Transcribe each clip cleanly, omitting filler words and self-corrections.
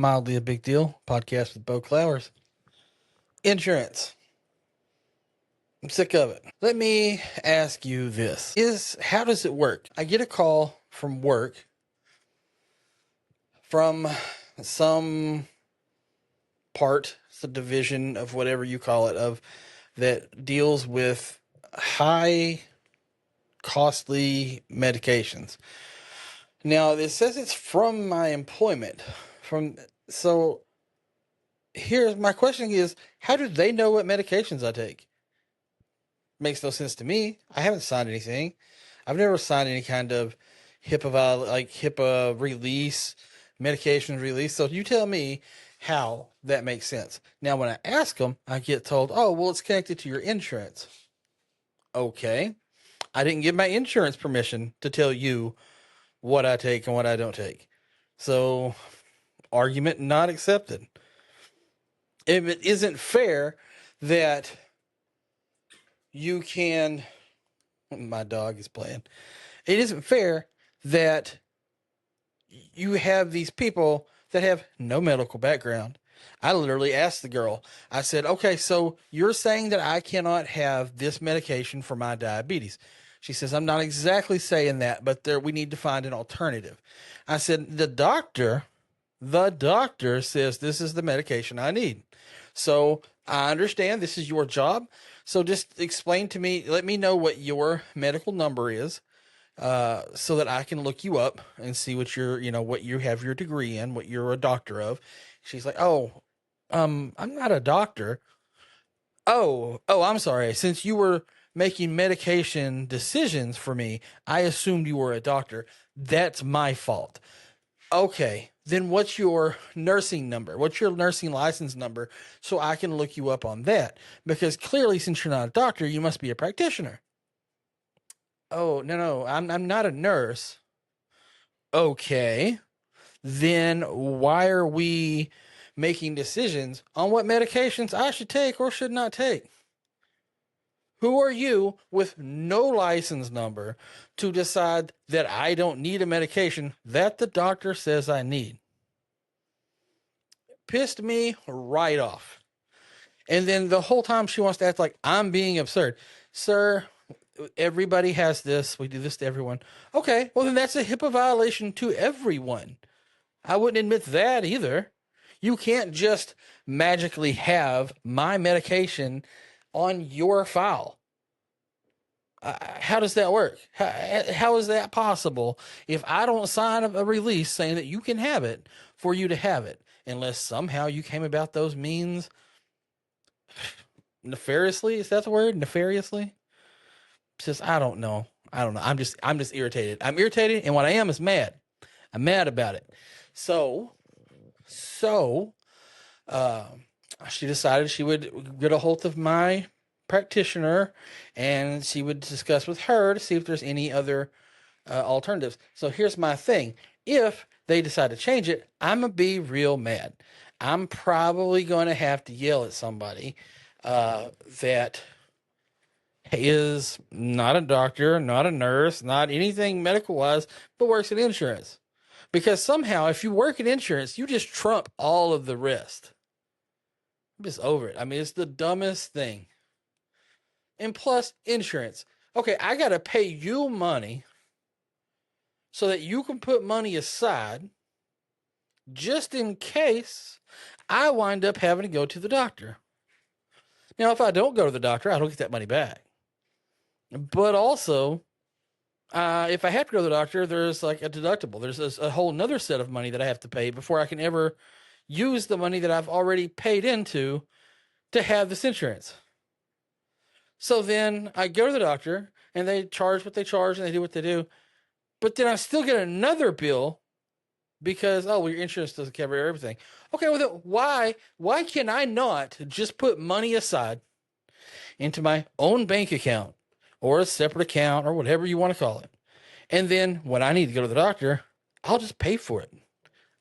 Mildly a Big Deal podcast with Bo Clowers. Insurance. I'm sick of it. Let me ask you this. How does it work? I get a call from work from some division of whatever you call it, of that deals with high costly medications. Now, it says it's from my employment. So here's my question is, how do they know what medications I take? Makes no sense to me. I haven't signed anything. I've never signed any kind of HIPAA release, medication release. So you tell me how that makes sense. Now, when I ask them, I get told, oh, well, it's connected to your insurance. Okay. I didn't give my insurance permission to tell you what I take and what I don't take. So, argument not accepted. If it isn't fair that you can, my dog is playing. It isn't fair that you have these people that have no medical background. I literally asked the girl, I said, okay, so you're saying that I cannot have this medication for my diabetes. She says, I'm not exactly saying that, but we need to find an alternative. I said, the doctor says this is the medication I need. So I understand this is your job. So just explain to me, let me know what your medical number is, so that I can look you up and see what what you have your degree in, what you're a doctor of. She's like, oh, I'm not a doctor. Oh, I'm sorry. Since you were making medication decisions for me, I assumed you were a doctor. That's my fault. Okay, then what's your nursing number? What's your nursing license number so I can look you up on that? Because clearly, since you're not a doctor, you must be a practitioner. Oh, no, I'm not a nurse. Okay, then why are we making decisions on what medications I should take or should not take? Who are you with no license number to decide that I don't need a medication that the doctor says I need? Pissed me right off. And then the whole time she wants to act like I'm being absurd. Sir, everybody has this. We do this to everyone. Okay, well, then that's a HIPAA violation to everyone. I wouldn't admit that either. You can't just magically have my medication on your file. How does that work? How is that possible if I don't sign a release saying that you can have it for you to have it, unless somehow you came about those means nefariously? Is that the word? Nefariously? Just I don't know. I'm just irritated. I'm irritated, and what I am is mad. I'm mad about it. So, she decided she would get a hold of my practitioner, and she would discuss with her to see if there's any other alternatives. So here's my thing. If they decide to change it, I'm going to be real mad. I'm probably going to have to yell at somebody that is not a doctor, not a nurse, not anything medical-wise, but works in insurance. Because somehow, if you work in insurance, you just trump all of the rest. I'm just over it. I mean, it's the dumbest thing. And plus, insurance. Okay, I got to pay you money so that you can put money aside just in case I wind up having to go to the doctor. Now, if I don't go to the doctor, I don't get that money back. But also, if I have to go to the doctor, there's like a deductible. There's a whole nother set of money that I have to pay before I can ever use the money that I've already paid into to have this insurance. So then I go to the doctor and they charge what they charge and they do what they do. But then I still get another bill because, oh, well, your insurance doesn't cover everything. Okay, well, then why can I not just put money aside into my own bank account or a separate account or whatever you want to call it? And then when I need to go to the doctor, I'll just pay for it.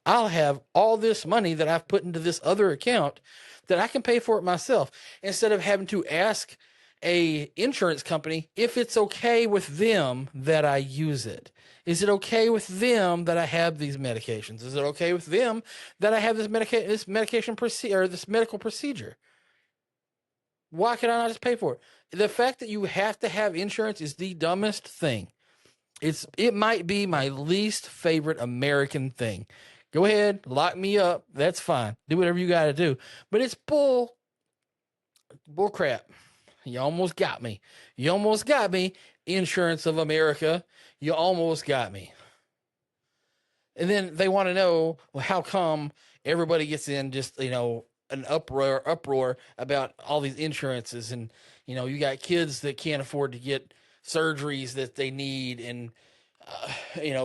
I'll have all this money that I've put into this other account that I can pay for it myself instead of having to ask a insurance company if it's okay with them that I use it. Is it okay with them that I have these medications? Is it okay with them that I have this medication procedure or this medical procedure? Why can I not just pay for it? The fact that you have to have insurance is the dumbest thing. It might be my least favorite American thing. Go ahead, lock me up. That's fine. Do whatever you got to do. But it's bull crap. You almost got me. You almost got me. Insurance of America. You almost got me. And then they want to know, well, how come everybody gets in just, an uproar about all these insurances, and you got kids that can't afford to get surgeries that they need, and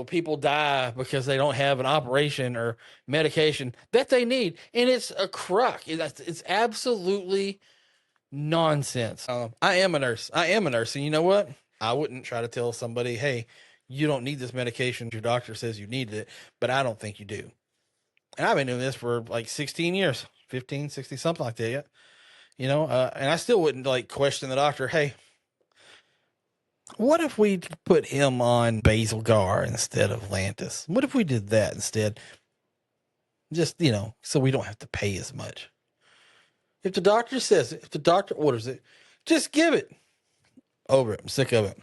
people die because they don't have an operation or medication that they need, and it's a crock. It's absolutely nonsense. I am a nurse. And you know what? I wouldn't try to tell somebody, hey, you don't need this medication. Your doctor says you need it, but I don't think you do. And I've been doing this for like 16 years, 15, 60, something like that. Yeah. And I still wouldn't like question the doctor. Hey, what if we put him on Basal-Gar instead of Lantus? What if we did that instead? Just, so we don't have to pay as much. If the doctor says it, if the doctor orders it, just give it. Over it. I'm sick of it.